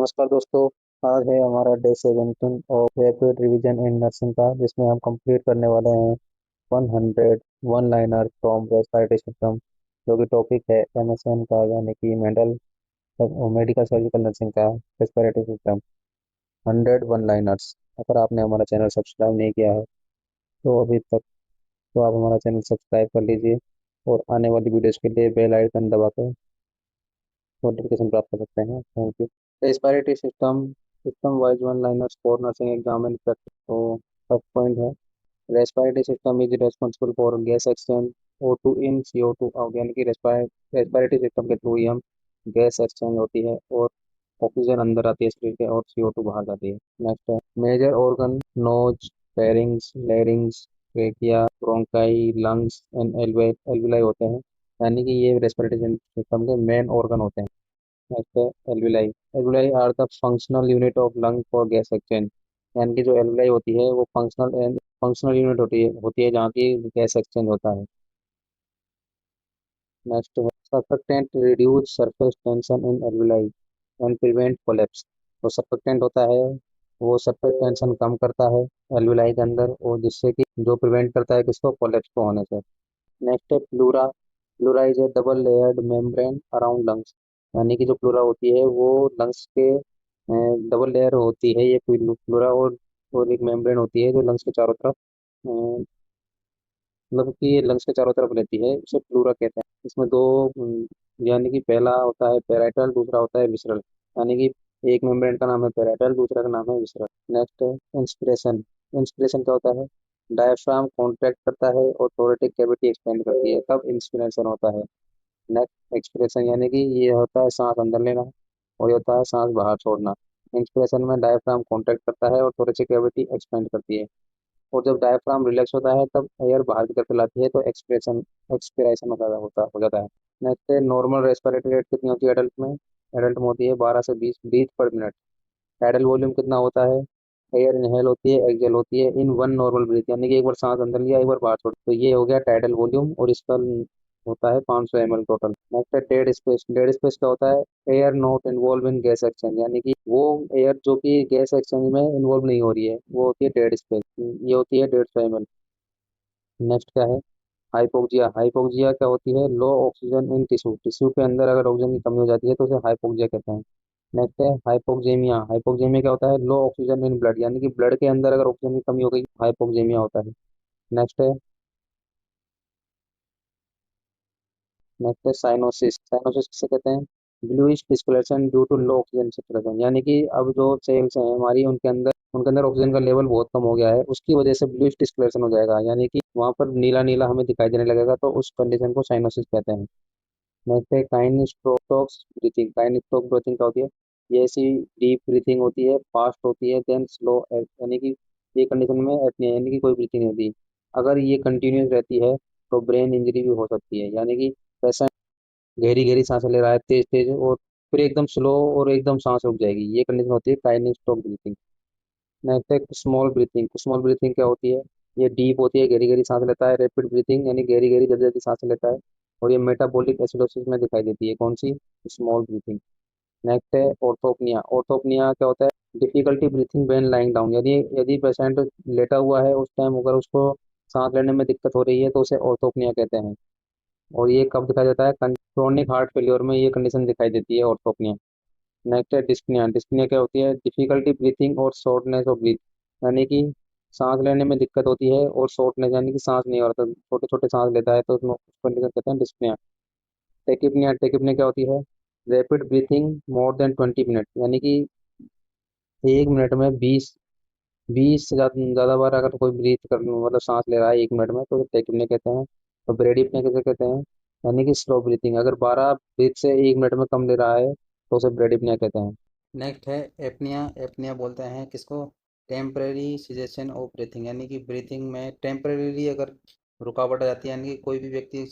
नमस्कार दोस्तों। आज है हमारा डे 17 और रैपिड रिवीजन इन नर्सिंग का, जिसमें हम कंप्लीट करने वाले हैं 100 one liner from respiratory system, जो कि टॉपिक है एमएसएन का, यानी कि मेडिकल सर्जिकल नर्सिंग का रेस्पिरेटरी सिस्टम। 100 one liners. अगर आपने हमारा चैनल सब्सक्राइब नहीं किया है तो अभी तक, तो आप हमारा चैनल सब्सक्राइब कर लीजिए और आने वाली वीडियोज़ के लिए बेल आइकन दबाकर नोटिफिकेशन प्राप्त कर सकते हैं। Thank you. Respiratory system wise one liners for nursing exam and practice. तो फर्स्ट पॉइंट है, respiratory system is responsible for gas exchange O2 in CO2 out, यानी कि रेस्पिरेटरी सिस्टम के थ्रू ही हम गैस एक्सचेंज होती है और ऑक्सीजन अंदर आती है शरीर के और CO2 बाहर जाती है। नेक्स्ट है, major organ nose, pharynx, larynx, trachea, bronchi, lungs and alveoli होते हैं, यानी कि ये रेस्पिरेटरी सिस्टम के मेन ऑर्गन होते हैं। नेक्स्ट है alveoli. Alveoli are the functional unit of lung for gas exchange, यानी कि जो एल्विलाई होती है वो फंक्शनल यूनिट होती है जहाँ की गैस एक्सचेंज होता है। नेक्स्ट है, surfactant reduce surface tension in alveoli and prevent collapse. तो सर्फेक्टेंट होता है वो सरफेस टेंशन कम करता है एल्विलाई के अंदर, और जिससे कि जो प्रिवेंट करता है किसको, कोलेप्स को होने से। नेक्स्ट है pleura. Pleura is A double layered membrane around lungs, यानी कि जो प्लूरा होती है वो लंग्स के डबल लेयर होती है ये प्लूरा, और एक मेम्ब्रेन होती है जो लंग्स के चारों तरफ, मतलब कि ये लंग्स के चारों तरफ रहती है, उसे प्लूरा कहते हैं। इसमें दो यानी कि पहला होता है पेराइटल, दूसरा होता है विसरल, यानी कि एक मेम्ब्रेन का नाम है पेराइटल, दूसरा का नाम है विसरल। नेक्स्ट है इंस्पिरेशन। इंस्पिरेशन क्या होता है, डायफ्राम कॉन्ट्रैक्ट करता है और थोरेटिक कैविटी एक्सपेंड करती है, तब इंस्पिरेशन होता है। नेक्स्ट एक्सप्रेशन, यानी कि ये होता है सांस अंदर लेना और ये होता है सांस बाहर छोड़ना। इंस्पिरेशन में डायफ्राम कॉन्ट्रैक्ट करता है और थोरेसिक कैविटी एक्सपेंड करती है, और जब डायफ्राम रिलैक्स होता है तब एयर बाहर की तरफ फैलाती है, तो एक्सपिरेशन हो जाता है। नेक्स्ट है नॉर्मल रेस्पिरेटरी रेट कितनी होती है एडल्ट में। एडल्ट में होती है 12 से 20 ब्रीथ पर मिनट। टाइडल वॉल्यूम कितना होता है, एयर इनहेल होती है, एक्सहेल होती है इन वन नॉर्मल ब्रीथ, यानी कि एक बार सांस अंदर लिया एक बार बाहर छोड़, तो ये हो गया टाइडल वॉल्यूम, और इसका होता है 500 ml टोटल। नेक्स्ट है डेड स्पेस। डेड स्पेस क्या होता है, air not involve in gas exchange, यानी कि वो एयर जो कि गैस एक्सचेंज में इन्वॉल्व नहीं हो रही है, वो होती है डेड स्पेस, ये होती है 150 ml। नेक्स्ट क्या है, हाइपोक्सिया। हाइपोक्सिया क्या होती है, लो ऑक्सीजन इन टिश्यू। टिश्यू के अंदर अगर ऑक्सीजन की कमी हो जाती है तो उसे हाइपोक्सिया कहते हैं। नेक्स्ट है हाइपोक्सेमिया। हाइपोक्सेमिया क्या होता है, लो ऑक्सीजन इन ब्लड, यानी कि ब्लड के अंदर अगर ऑक्सीजन की कमी हो गई, हाइपोक्सेमिया होता है। नेक्स्ट है नेक्स्ट है साइनोसिस। साइनोसिस किसे कहते हैं, bluish discolouration due to low oxygen saturation, यानी कि अब जो सेल्स हैं हमारी, उनके अंदर ऑक्सीजन का लेवल बहुत कम हो गया है, उसकी वजह से ब्लूइश डिस्कलरेशन हो जाएगा, यानी कि वहाँ पर नीला नीला हमें दिखाई देने लगेगा, तो उस कंडीशन को साइनोसिस कहते हैं। नेक्स्ट है काइनेस्ट्रोक्स ब्रीथिंग। काइनेस्ट्रोक ब्रीथिंग क्या होती है, ये ऐसी डीप ब्रीथिंग होती है, फास्ट होती है, देन स्लो, यानी कि ये कंडीशन में apnea, यानी कि कोई ब्रीथिंग नहीं होती। अगर ये कंटिन्यूस रहती है तो ब्रेन इंजरी भी हो सकती है, यानी कि पेशेंट गहरी गहरी सांसें ले रहा है तेज तेज, और फिर एकदम स्लो और एकदम सांस रुक जाएगी, ये कंडीशन होती है काइनेस्ट्रोक ब्रीथिंग। नेक्स्ट है स्मॉल ब्रीथिंग। स्मॉल ब्रीथिंग क्या होती है, ये डीप होती है, गहरी गहरी सांस लेता है। रैपिड ब्रीथिंग, यानी गहरी गहरी जल्दी जल्दी सांस लेता है, और ये मेटाबॉलिक एसिडोसिस में दिखाई देती है, कौन सी, स्मॉल ब्रीथिंग। नेक्स्ट है ऑर्थोपनिया। ऑर्थोपनिया क्या होता है, difficulty breathing when lying down, यदि यदि पेशेंट लेटा हुआ है उस टाइम अगर उसको सांस लेने में दिक्कत हो रही है तो उसे ऑर्थोपनिया कहते हैं, और ये कब दिखाई देता है, क्रोनिक हार्ट फेलियर में ये कंडीशन दिखाई देती है, ऑर्थोपनिया। नेक्स्ट है डिस्पनिया। डिस्पनिया क्या होती है, डिफिकल्टी ब्रीथिंग और शॉर्टनेस ऑफ ब्रीथ, यानी कि सांस लेने में दिक्कत होती है, और शॉर्टनेस यानी कि सांस नहीं हो रहा, तो छोटे छोटे सांस लेता है, तो उसको कंडीशन कहते हैं डिस्पनिया। टेकिपनिया। टेकिपनिया क्या होती है, rapid breathing more than 20 minute, यानी कि 1 मिनट में 20 से ज़्यादा बार अगर कोई ब्रीथ कर, मतलब सांस ले रहा है 1 मिनट में, तो टेकिपनिया कहते हैं। तो ब्रेडिपनिया किसे कहते हैं, यानी कि स्लो ब्रीथिंग, अगर 12 ब्रीथ से 1 मिनट में कम ले रहा है तो उसे ब्रेडिपनिया कहते हैं। नेक्स्ट है एपनिया। एपनिया बोलते हैं किसको, टेम्परेरी सिजेशन ऑफ ब्रीथिंग, यानी कि ब्रीथिंग में टेम्परेरी अगर रुकावट आ जाती है, यानी कि कोई भी व्यक्ति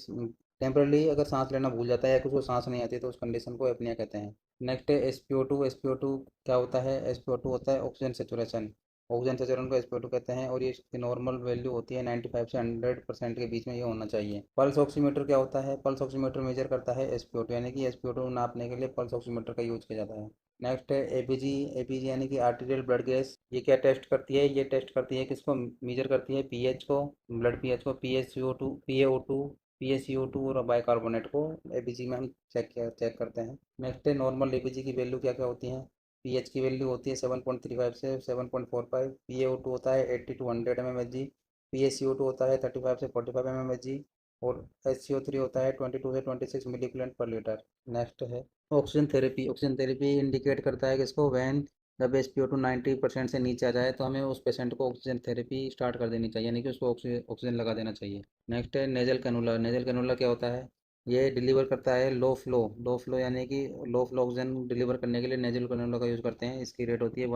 टेम्परेरी अगर सांस लेना भूल जाता है या कुछ को सांस नहीं आती, तो उस कंडीशन को एपनिया कहते हैं। नेक्स्ट है SpO2। SpO2 क्या होता है, SpO2 होता है ऑक्सीजन सेचुरेशन, ऑक्सीजन सैचुरेशन को एसपीओ2 कहते हैं, और ये इसकी नॉर्मल वैल्यू होती है 95 से 100% के बीच में ये होना चाहिए। पल्स ऑक्सीमीटर क्या होता है? पल्स ऑक्सीमीटर मेजर करता है एसपीओ2, यानी कि एसपीओ2 नापने के लिए पल्स ऑक्सीमीटर का यूज किया जाता है। नेक्स्ट है एपीजी। एपीजी यानी कि आर्टीरियल ब्लड गैस। ये क्या टेस्ट करती है? ये टेस्ट करती है किसको? मेजर करती है पीएच को, ब्लड पीएच को, पीएचसीओ2, पीएओ2, पीएचसीओ2 और बाइकार्बोनेट को एपीजी में हम चेक करते हैं। नेक्स्ट है नॉर्मल एपीजी की वैल्यू क्या क्या होती है? पीएच की वैल्यू होती है 7.35 से 7.45। पीएओ2 होता है 80 to 100 mmHg। पीएचसीओ2 होता है 35 से 45 mmHg। और एचसीओ3 होता है 22 से 26 मिलीकुलेंट पर लीटर। नेक्स्ट है oxygen therapy. Oxygen therapy indicate करता है किसको? वैन जब एसपीओ2 90% से नीचे आ जाए तो हमें उस पेशेंट को ऑक्सीजन थेरेपी स्टार्ट कर देनी चाहिए, यानी कि उसको ऑक्सीजन लगा देना चाहिए। नेक्स्ट है नेजल कैनुला। नेजल कैनुला क्या होता है? ये डिलीवर करता है लो फ्लो यानी कि लो फ्लो ऑक्सीजन डिलीवर करने के लिए नेजल कैनुला का यूज़ करते हैं। इसकी रेट होती है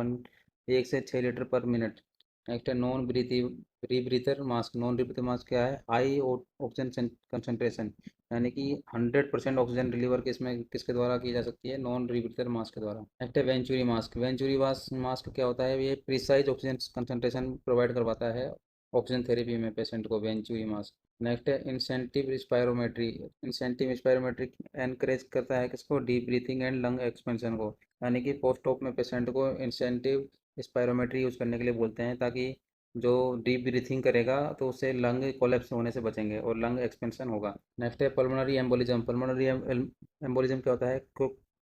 1 से 6 लीटर पर मिनट। नेक्स्ट है नॉन रीब्रीथर मास्क। नॉन रीब्रीथर मास्क क्या है? हाई ऑक्सीजन कंसनट्रेशन, यानी कि 100% ऑक्सीजन डिलीवर किसके द्वारा की जा सकती है? नॉन रीब्रीथर मास्क के द्वारा। नेक्स्ट है वेंचुरी मास्क। वेंचुरी मास्क क्या होता है? ये प्रिसाइज ऑक्सीजन कंसनट्रेशन प्रोवाइड करवाता है ऑक्सीजन थेरेपी में पेशेंट को, वेंचुरी मास्क। नेक्स्ट है इंसेंटिव रिस्पायरोमेट्री। इंसेंटिव रिस्पायरोमेट्री एनकरेज करता है किसको? Deep breathing and lung expansion को, यानी कि पोस्ट ऑप में पेशेंट को इंसेंटिव रिस्पायरोमेट्री यूज़ करने के लिए बोलते हैं, ताकि जो डीप ब्रीथिंग करेगा तो उससे लंग कोलेप्स होने से बचेंगे और लंग एक्सपेंशन होगा। नेक्स्ट है पल्मोनरी एम्बोलिज्म। पल्मोनरी एम्बोलिज्म क्या होता है?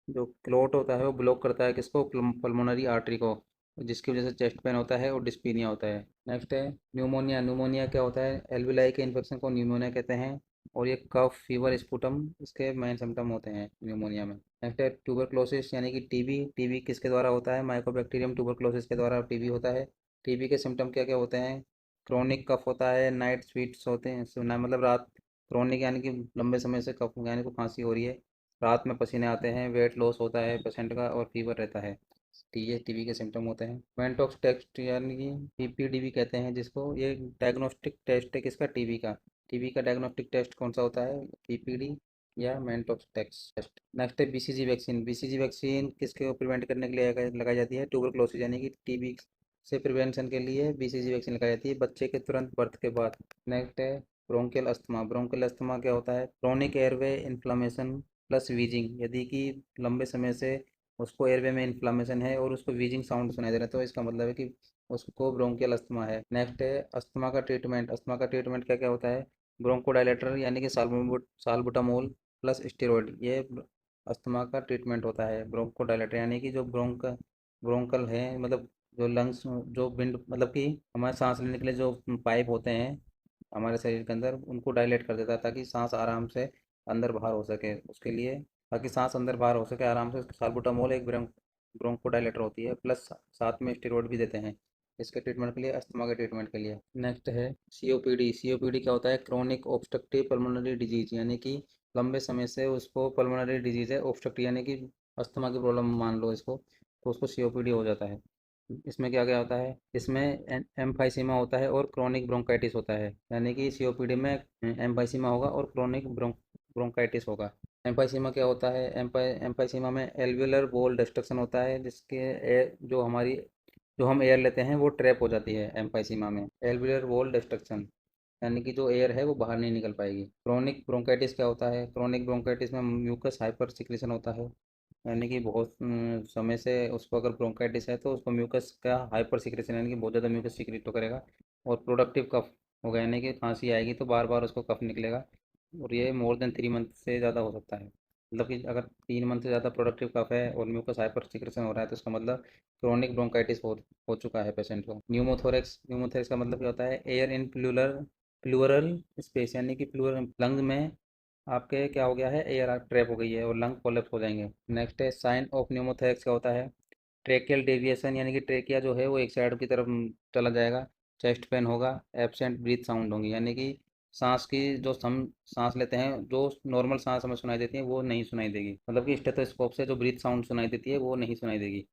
जो क्लोट होता है वो ब्लॉक करता है किसको? पल्मोनरी आर्टरी को, जिसकी वजह से चेस्ट पेन होता है और डिस्पीनिया होता है। नेक्स्ट है न्यूमोनिया। न्यूमोनिया क्या होता है? एल्विलाई के इन्फेक्शन को न्यूमोनिया कहते हैं, और ये कफ, फीवर, स्पुटम इसके मेन सिम्टम होते हैं न्यूमोनिया में। नेक्स्ट है ट्यूबरक्लोसिस यानी कि टीबी। टीबी किसके द्वारा होता है? माइकोबैक्टीरियम ट्यूबरक्लोसिस के द्वारा टीबी होता है। टीबी के सिम्टम क्या क्या होते हैं? क्रोनिक कफ होता है, नाइट स्वीट्स होते हैं, सुना मतलब रात, क्रोनिक यानी कि लंबे समय से कफ यानी को खांसी हो रही है, रात में पसीने आते हैं, वेट लॉस होता है पेशेंट का, और फीवर रहता है। ये टीबी के सिम्टम होते हैं। वेंटॉक्स टेस्ट यानी कि पीपीडीबी कहते हैं जिसको, ये डायग्नोस्टिक टेस्ट है किसका? टीबी का। टीबी का डायग्नोस्टिक टेस्ट कौन सा होता है? पीपीडी या मेंटॉक्स टेस्ट। नेक्स्ट है बीसीजी वैक्सीन। बीसीजी वैक्सीन किसके प्रिवेंट करने के लिए लगाई जाती है? ट्यूबरक्लोसिस यानी कि टीबी से प्रिवेंशन के लिए बीसीजी वैक्सीन लगाई जाती है बच्चे के तुरंत बर्थ के बाद। नेक्स्ट है ब्रोंकियल अस्थमा। ब्रोंकियल अस्थमा क्या होता है? Chronic airway inflammation plus wheezing, यदि कि लंबे समय से उसको एयरवे में इन्फ्लामेशन है और उसको वीजिंग साउंड सुनाई दे रहा है, तो इसका मतलब है कि उसको ब्रोंकियल अस्थमा है। नेक्स्ट है अस्थमा का ट्रीटमेंट। अस्थमा का ट्रीटमेंट क्या क्या होता है? ब्रोंकोडायलेटर यानी कि साल्बुटामोल प्लस स्टेरॉइड, ये अस्थमा का ट्रीटमेंट होता है। ब्रोंकोडायलेटर यानी कि जो ब्रोंकल है, मतलब जो लंग्स, जो विंड मतलब कि हमारे सांस लेने के लिए जो पाइप होते हैं हमारे शरीर के अंदर, उनको डायलेट कर देता है ताकि सांस आराम से अंदर बाहर हो सके, उसके लिए, ताकि सांस अंदर बाहर हो सके आराम से, साल्बुटामोल एक ब्रोंकोडायलेटर होती है, प्लस साथ में स्टेरॉइड भी देते हैं इसके ट्रीटमेंट के लिए, अस्थमा के ट्रीटमेंट के लिए। नेक्स्ट है सीओपीडी। सीओपीडी क्या होता है? क्रोनिक ऑब्स्ट्रक्टिव पल्मोनरी डिजीज, यानी कि लंबे समय से उसको पल्मोनरी डिजीज है, ऑब्स्ट्रक्टिव यानी कि अस्थमा की प्रॉब्लम मान लो इसको, तो उसको सीओपीडी हो जाता है। इसमें क्या क्या होता है? इसमें एम्फाइसीमा होता है और क्रोनिक ब्रोंकाइटिस होता है, यानी कि सीओपीडी में एम्फाइसीमा होगा और क्रोनिक ब्रोंकाइटिस होगा। एम्फाइसीमा क्या होता है? एम्फाइसीमा में एल्वियुलर वॉल डिस्ट्रक्शन होता है, जिसके जो हम एयर लेते हैं वो ट्रैप हो जाती है एम्फाइसीमा में, एल्वियुलर वॉल डिस्ट्रक्शन, यानी कि जो एयर है वो बाहर नहीं निकल पाएगी। क्रोनिक ब्रोंकाइटिस क्या होता है? क्रोनिक ब्रोंकाइटिस में म्यूकस हाइपर सिक्रेशन होता है, यानी कि बहुत समय से उसको अगर ब्रोंकाइटिस है तो उसको म्यूकस का हाइपर सिक्रेशन, यानी कि बहुत ज़्यादा म्यूकस सिक्रेट तो करेगा, और प्रोडक्टिव कफ होगा, यानी कि खांसी आएगी तो बार बार उसको कफ निकलेगा, और ये मोर देन 3 मंथ से ज़्यादा हो सकता है। मतलब कि अगर 3 मंथ से ज़्यादा प्रोडक्टिव कफ है और म्यूकस हाइपर सिक्रेशन हो रहा है तो इसका मतलब क्रोनिक ब्रोंकाइटिस हो चुका है पेशेंट को। न्यूमोथोरेक्स। न्यूमोथोरेक्स का मतलब क्या होता है? एयर इन प्लूरल स्पेस, यानी कि प्लूरल लंग में आपके क्या हो गया है? एयर ट्रैप हो गई है और लंग कोलेप्स हो जाएंगे। नेक्स्ट है साइन ऑफ न्यूमोथोरेक्स क्या होता है? ट्रेकियल डेविएशन, यानी कि ट्रेकिया जो है वो एक साइड की तरफ चला जाएगा, चेस्ट पेन होगा, एब्सेंट ब्रीथ साउंड होंगी, यानी कि सांस की जो हम सांस लेते हैं, जो नॉर्मल सांस हमें सुनाई देती है वो नहीं सुनाई देगी, मतलब कि स्टेथोस्कोप से जो ब्रीथ साउंड सुनाई देती है वो नहीं सुनाई देगी।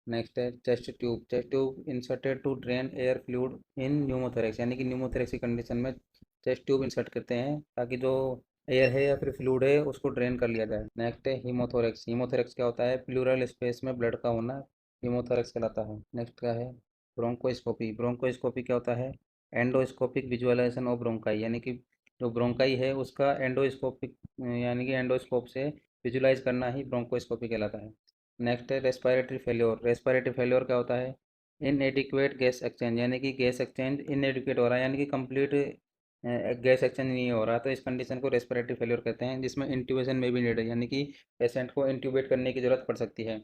नेक्स्ट है chest tube. Chest tube inserted to drain air fluid in pneumothorax, यानी कि न्यूमोथोरेक्स की कंडीशन में चेस्ट ट्यूब इंसर्ट करते हैं ताकि जो एयर है या फिर फ्लूइड है उसको ड्रेन कर लिया जाए। नेक्स्ट है हीमोथोरेक्स। हीमोथोरेक्स क्या होता है? प्लूरल स्पेस में ब्लड का होना हीमोथोरेक्स कहलाता है। नेक्स्ट क्या है? ब्रोंकोस्कोपी, ब्रोंकोस्कोपी क्या होता है? एंडोस्कोपिक विजुअलाइजेशन ऑफ ब्रोंकाई, यानी कि जो ब्रोंकाई है उसका एंडोस्कोपिक, यानी कि एंडोस्कोप से विजुलाइज करना ही ब्रोंकोस्कोपी कहलाता है। नेक्स्ट है रेस्पिरेटरी फेल्योर। रेस्पिरेटरी फेल्योर क्या होता है? इनएडिक्वेट गैस एक्सचेंज, यानी कि गैस एक्सचेंज इनएडिक्वेट हो रहा है, यानी कि कंप्लीट गैस एक्सचेंज नहीं हो रहा, तो इस कंडीशन को रेस्पिरेटरी फेल्योर कहते हैं, जिसमें इंट्यूबेशन में भी नीड है, यानी कि पेशेंट को इंट्यूबेट करने की जरूरत पड़ सकती है।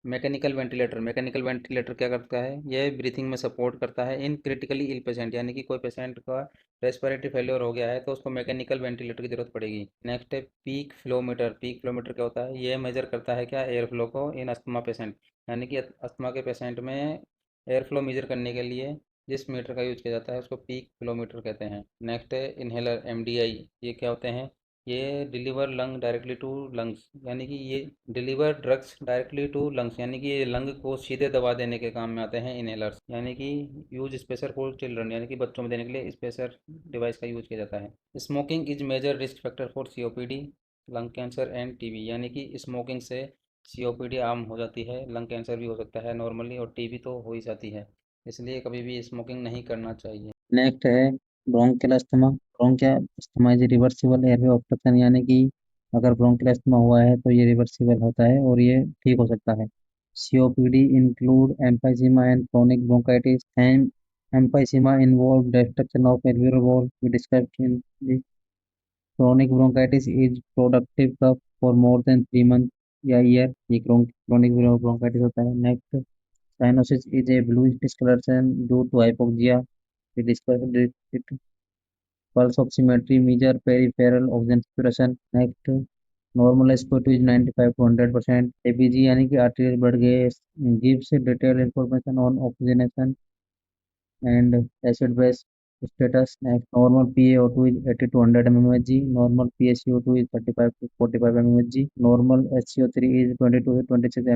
मैकेनिकल वेंटिलेटर, मैकेनिकल वेंटिलेटर क्या करता है? यह ब्रीथिंग में सपोर्ट करता है इन क्रिटिकली इल पेशेंट, यानी कि कोई पेशेंट का रेस्पिरेटरी फेलियर हो गया है तो उसको मैकेनिकल वेंटिलेटर की जरूरत पड़ेगी। नेक्स्ट है पीक फ्लोमीटर। पीक फ्लोमीटर क्या होता है? यह मेजर करता है क्या? एयर फ्लो को इन अस्थमा पेशेंट, यानी कि अस्थमा के पेशेंट में एयर फ्लो मेजर करने के लिए जिस मीटर का यूज किया जाता है उसको पीक फ्लोमीटर कहते हैं। नेक्स्ट है इनहेलर, एमडीआई। ये क्या होते हैं? ये deliver lung directly to lungs, यानी कि ये deliver drugs directly to lungs, यानी कि ये लंग को सीधे दवा देने के काम में आते हैं इनहेलर्स, यानी कि यूज स्पेशल फॉर चिल्ड्रन, यानी कि बच्चों में देने के लिए स्पेशल डिवाइस का यूज किया जाता है। Smoking is major risk factor for COPD, lung cancer and TB, यानी कि स्मोकिंग से सीओपीडी आम हो जाती है, लंग कैंसर भी हो सकता है नॉर्मली, और टीबी तो हो ही जाती है, इसलिए कभी भी स्मोकिंग नहीं करना चाहिए। नेक्स्ट है bronchial asthma. Bronchial asthma is reversible airway obstruction, यानी कि अगर ब्रोंकियल अस्थमा हुआ है तो ये रिवर्सिबल होता है और ये ठीक हो सकता है। COPD include emphysema and chronic bronchitis and emphysema involve destruction of alveolar wall, we discussed in this. Chronic bronchitis is productive cough for more than 3 months या ईयर, ये chronic bronchitis होता है। Next, cyanosis is a bluish discoloration due to hypoxia, we discussed it. Pulse oximetry measure peripheral oxygen saturation. Next, normal SpO2 is 95 to 100%. ABG यानी कि arterial blood gas gives detailed information on oxygenation and acid base status. Next, normal PaO2 is 80 to 100 mmHg. Normal PaCO2 is 35 to 45 mmHg. Normal HCO3 is 22 to 26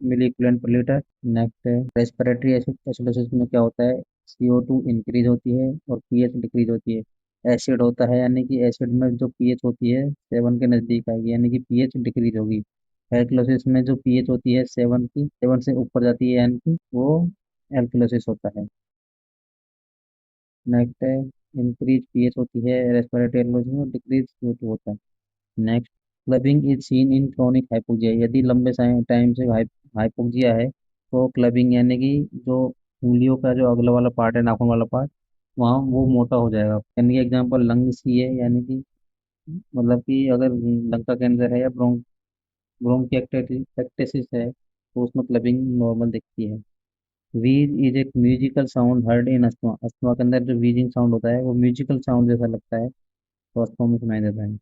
milliequivalent per liter. Next है respiratory acidosis में क्या होता है? CO2 increase होती है और pH decrease होती है। एसिड होता है, यानी कि एसिड में जो पीएच होती है 7 के नजदीक आएगी, यानी कि पीएच डिक्रीज होगी। एल्कलोसिस में जो पीएच होती है 7 से ऊपर जाती है, यानी कि वो एल्कलोसिस होता है। नेक्स्ट है इंक्रीज पीएच होती है रेस्पिरेटरी एल्कोहल में, डिक्रीज CO2 होता है। Next, clubbing is seen in chronic hypoxia. यदि लंबे टाइम से हाइपोक्सिया है तो क्लबिंग, यानी कि जो उंगलियों का जो अगला वाला पार्ट है, नाखून वाला पार्ट, वहाँ वो मोटा हो जाएगा। यानी कि एग्जांपल लंग सी है, यानी कि मतलब कि अगर लंग का कैंसर है या ब्रोंकिएक्टेसिस है तो उसमें क्लबिंग नॉर्मल दिखती है। वीज इज एक musical sound heard in asthma. Asthma के अंदर जो वीजिंग साउंड होता है वो म्यूजिकल साउंड जैसा लगता है, तो अस्थमा में सुनाई देता है।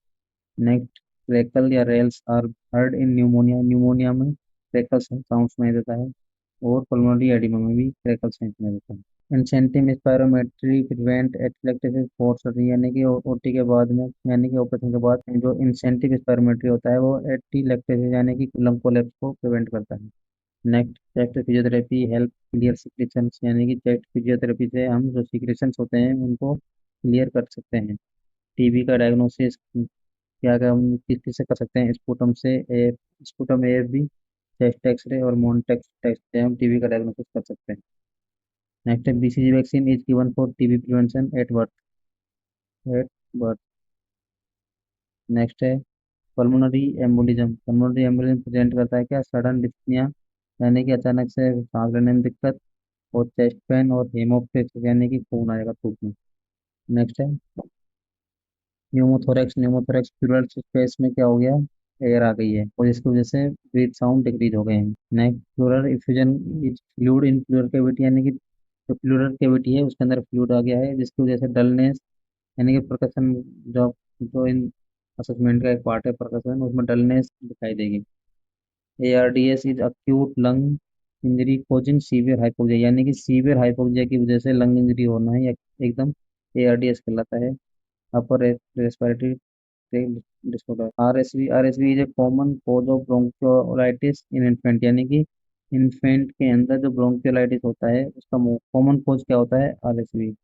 नेक्स्ट, क्रैकल या rales are heard in pneumonia. Pneumonia में क्रैकल साउंड सुनाई देता है, और पल्मोनरी एडिमा में भी क्रैकल साउंड सुनाई देता है। Incentive spirometry prevent atelectasis for surgery, यानी कि ओटी के बाद में, यानी कि ऑपरेशन के बाद जो इंसेंटिव स्पायरोमेट्री होता है वो एटीलेक्टेसिस यानी कि लंग कोलैप्स को प्रिवेंट करता है। Next, chest physiotherapy help clear secretions, यानी कि चेस्ट फिजियोथेरेपी से हम जो सिक्रेशंस होते हैं उनको क्लियर कर सकते हैं। टीबी का डायग्नोसिस क्या क्या हम किस किस से कर सकते हैं? स्पुटम से, स्पुटम एएफबी, चेस्ट एक्सरे और मोनटेक्स टेस्ट से हम टीबी का डायग्नोसिस कर सकते हैं। नेक्स्ट है BCG vaccine is given for TB prevention at birth. Next है pulmonary embolism. Pulmonary embolism present करता है क्या? सडन डिस्पनिया, यानी कि अचानक से सांस लेने में दिक्कत, और चेस्ट पेन और हेमोप्टेसिस, यानी कि खून आएगा थूक में। नेक्स्ट है न्यूमोथोरेक्स। न्यूमोथोरेक्स प्लूरल स्पेस में क्या हो गया? एयर आ गई है और जिसकी वजह से ब्रीथ साउंड डिक्रीज हो गए हैं। Next, pleural effusion is fluid in pleural cavity, यानी कि जो प्लूरल कैविटी है उसके अंदर फ्लूइड आ गया है, जिसकी वजह से डलनेस, यानी कि परकशन, जो जो इन असेसमेंट का एक पार्ट है परकशन, उसमें डलनेस दिखाई देगी। ARDS is acute lung injury causing severe hypoxia, यानी कि सीवियर हाइपोक्सिया की वजह से लंग इंजरी होना है एकदम, ARDS कहलाता है। Upper respiratory disorder. RSV is a common cause of bronchiolitis in infant, यानी कि इन्फेंट के अंदर जो ब्रोंकियोलाइटिस होता है उसका कॉमन कॉज क्या होता है? RSV।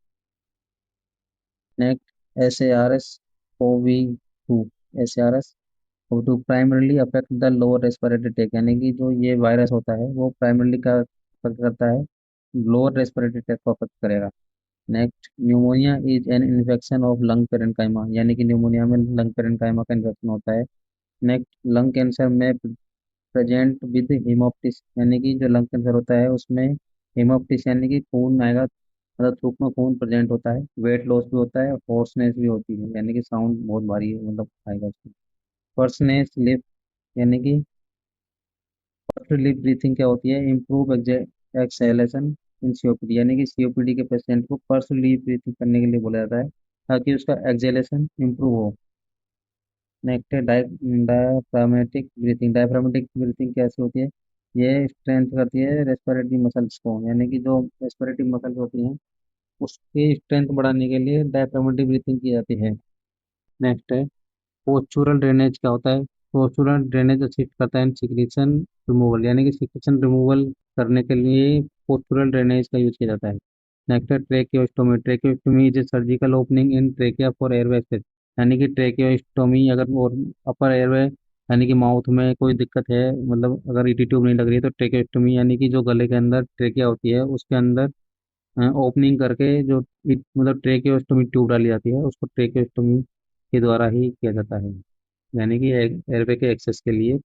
Next, SARS-CoV-2। SARS-CoV-2 primarily affect the lower respiratory tract, यानी कि जो ये वायरस होता है वो प्राइमरली क्या अफेक्ट करता है? लोअर रेस्पिरेटरी ट्रैक्ट को अफेक्ट करेगा। Next, pneumonia is an infection of lung parenchyma, यानी कि न्यूमोनिया में लंग पेरेन्काइमा का इन्फेक्शन होता है। नेक्स्ट, लंग कैंसर में प्रेजेंट विद हेमोप्टिस, यानी कि जो लंग कैंसर होता है उसमें हेमोप्टिस यानी कि खून आएगा, मतलब थूक में खून प्रेजेंट होता है। वेट लॉस भी होता है, होर्सनेस भी होती है, यानी कि साउंड बहुत भारी है, मतलब आएगा उसमें। पर्सनेस लिप, यानी कि फर्स्ट लिप ब्रीथिंग क्या होती है, इम्प्रूव एक्सेलेशन इन सीओपीडी, यानी कि सीओपीडी के पेशेंट को फर्स्ट लिप ब्रीथिंग करने के लिए बोला जाता है ताकि उसका एक्सेलेशन इम्प्रूव हो। नेक्स्ट है डायफ्रामेटिक ब्रीथिंग। डायफ्रामेटिक ब्रीथिंग कैसे होती है, ये स्ट्रेंथ करती है रेस्पिरेटरी मसल्स को, यानी कि जो रेस्पिरेटरी मसल्स होती हैं उसकी स्ट्रेंथ बढ़ाने के लिए डायफ्रामेटिक ब्रीथिंग की जाती है। नेक्स्ट है पोस्चुरल ड्रेनेज, क्या होता है, पोस्चुरल ड्रेनेज असिस्ट करता है सिक्रीशन रिमूवल, यानी कि सिक्रीशन रिमूवल करने के लिए पोस्चुरल ड्रेनेज का यूज किया जाता है। नेक्स्ट है tracheostomy. Tracheostomy is a surgical opening in trachea for airway access, यानी कि ट्रेकियोस्टोमी अगर और अपर एयरवे यानी कि माउथ में कोई दिक्कत है, मतलब अगर ईटी ट्यूब नहीं लग रही है तो ट्रेकियोस्टोमी, यानी कि जो गले के अंदर ट्रेकिया होती है उसके अंदर ओपनिंग करके जो मतलब ट्रेकियोस्टोमी ट्यूब डाली जाती है उसको ट्रेकियोस्टोमी के द्वारा ही किया जाता है, यानी कि एयरवे के एक्सेस के लिए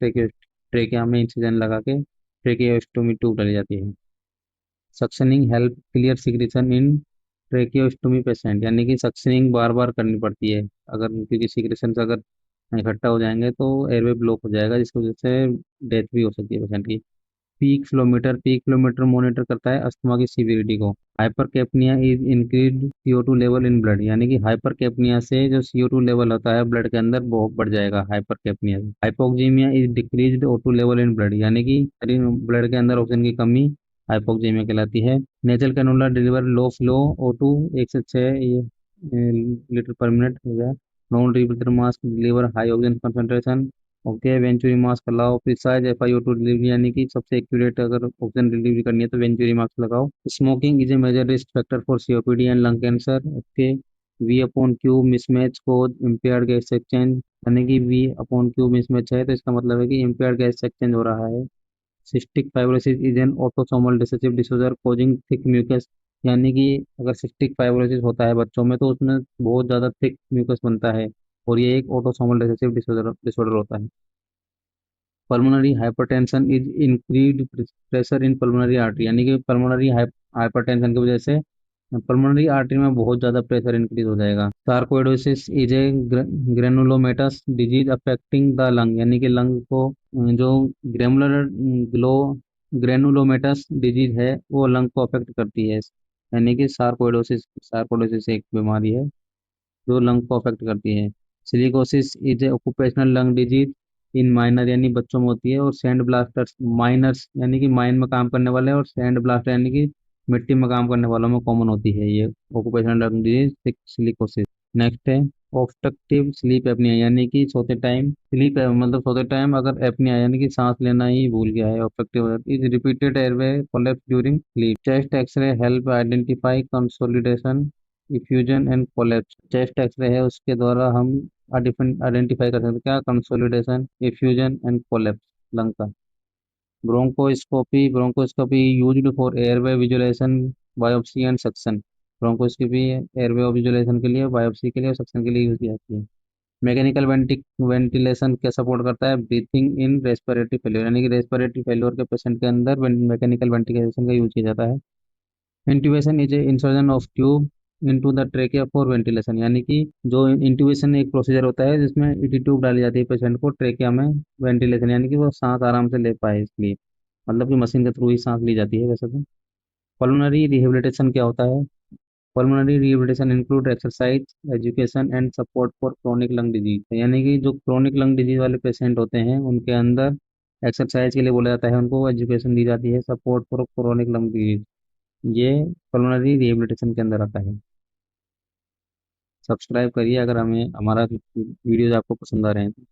ट्रेकिया में इंसिजन लगा के ट्रेकियोस्टोमी ट्यूब डाली जाती है। सक्शनिंग हेल्प क्लियर सिक्रेशन इन ट्रेकियोस्टोमी पेशेंट, यानी कि सक्शनिंग बार बार करनी पड़ती है, अगर क्योंकि सिक्रेशन अगर इकट्ठा हो जाएंगे तो एयरवे ब्लॉक हो जाएगा जिसकी वजह से डेथ भी हो सकती है पेशेंट की। पीक फ्लोमीटर मॉनिटर करता है अस्थमा की सीवियरिटी को। Hypercapnia is increase CO2 level in blood, यानी कि हाइपर कैपनिया से जो CO2 लेवल होता है ब्लड के अंदर बहुत बढ़ जाएगा हाइपर कैपनिया से। Hypoxaemia is decrease O2 level in blood, यानी कि ब्लड के अंदर ऑक्सीजन की कमी हाइपोक्सीमिया कहलाती है। Natural cannula deliver low flow O2, 1 से 6 लीटर पर मिनट हो गया। Non rebreather mask deliver high oxygen concentration. Okay, venturi mask लगाओ। प्रिसाइज FiO2 डिलीवरी, यानी कि सबसे एक्यूरेट अगर ऑक्सीजन डिलीवरी करनी है तो वेंचुरी मास्क लगाओ। Smoking is a major risk factor for COPD and lung cancer. Okay, V/Q mismatch cause impaired gas exchange, यानी कि V/Q मिसमैच है तो इसका मतलब है कि इम्पेयर्ड गैस एक्सचेंज हो रहा है। Cystic fibrosis is an autosomal recessive disorder causing thick mucus, यानी कि अगर सिस्टिक फाइब्रोसिस होता है बच्चों में तो उसमें बहुत ज़्यादा थिक म्यूकस बनता है, और ये एक ऑटोसोमल रिसेसिव डिसऑर्डर डिसऑर्डर होता है। Pulmonary hypertension is increase pressure in pulmonary artery, यानी कि पल्मोनरी हाइपरटेंशन की वजह से पल्मोनरी आर्टरी में बहुत ज़्यादा प्रेशर इंक्रीज हो जाएगा। Sarcoidosis is a granulomatous disease affecting the lung, यानी कि लंग को जो ग्रेमुलर ग्लो ग्रेनुलोमेटस डिजीज है वो लंग को अफेक्ट करती है, यानी कि सार्कोइडोसिस सार्कोइडोसिस एक बीमारी है जो लंग को अफेक्ट करती है। Silicosis is a occupational lung disease in minor, यानी बच्चों में होती है, और सैंड ब्लास्टर्स माइनर्स, यानी कि माइन में काम करने वाले, और सैंड ब्लास्टर यानी कि मिट्टी में काम करने वालों में कॉमन होती है ये occupational lung disease silicosis. Next है ऑब्स्ट्रक्टिव स्लीप एपनिया, यानी कि सोते टाइम स्लीप मतलब सोते टाइम अगर एपनिया यानी कि सांस लेना ही भूल गया है, obstructive is repeated airway collapse during sleep. Chest x-ray help identify consolidation effusion and collapse. Chest x-ray है उसके द्वारा हम आइडेंटिफाई कर सकते हैं क्या, consolidation effusion and collapse lung का। Bronchoscopy used for airway visualisation biopsy and suction. Bronchoscopy airway visualisation के लिए, बायोप्सी के लिए और सक्शन के लिए यूज की जाती है। मैकेनिकल वेंटिलेशन क्या सपोर्ट करता है, ब्रीथिंग इन रेस्पिरेटरी फेलियर, यानी कि रेस्पिरेटरी फेलियर के पेशेंट के अंदर मैकेनिकल वेंटिलेशन का यूज किया जाता है। Intubation is a insertion of tube into the trachea for ventilation, यानी कि जो इंट्यूबेशन एक प्रोसीजर होता है जिसमें ईटी ट्यूब डाली जाती है पेशेंट को ट्रेकिया में वेंटिलेशन, यानी कि वो सांस आराम से ले पाए इसलिए, मतलब कि मशीन के थ्रू ही सांस ली जाती है वैसे तो। पल्मोनरी रिहेबिलिटेशन क्या होता है, pulmonary rehabilitation include exercise education and support for chronic lung disease, यानी कि जो क्रोनिक लंग डिजीज वाले पेशेंट होते हैं उनके अंदर एक्सरसाइज के लिए बोला जाता है, उनको एजुकेशन दी जाती है, support for chronic lung disease, ये पल्मोनरी रिहेबिलिटेशन के अंदर आता है। सब्सक्राइब करिए अगर हमें हमारा वीडियोज आपको पसंद आ रहे हैं तो।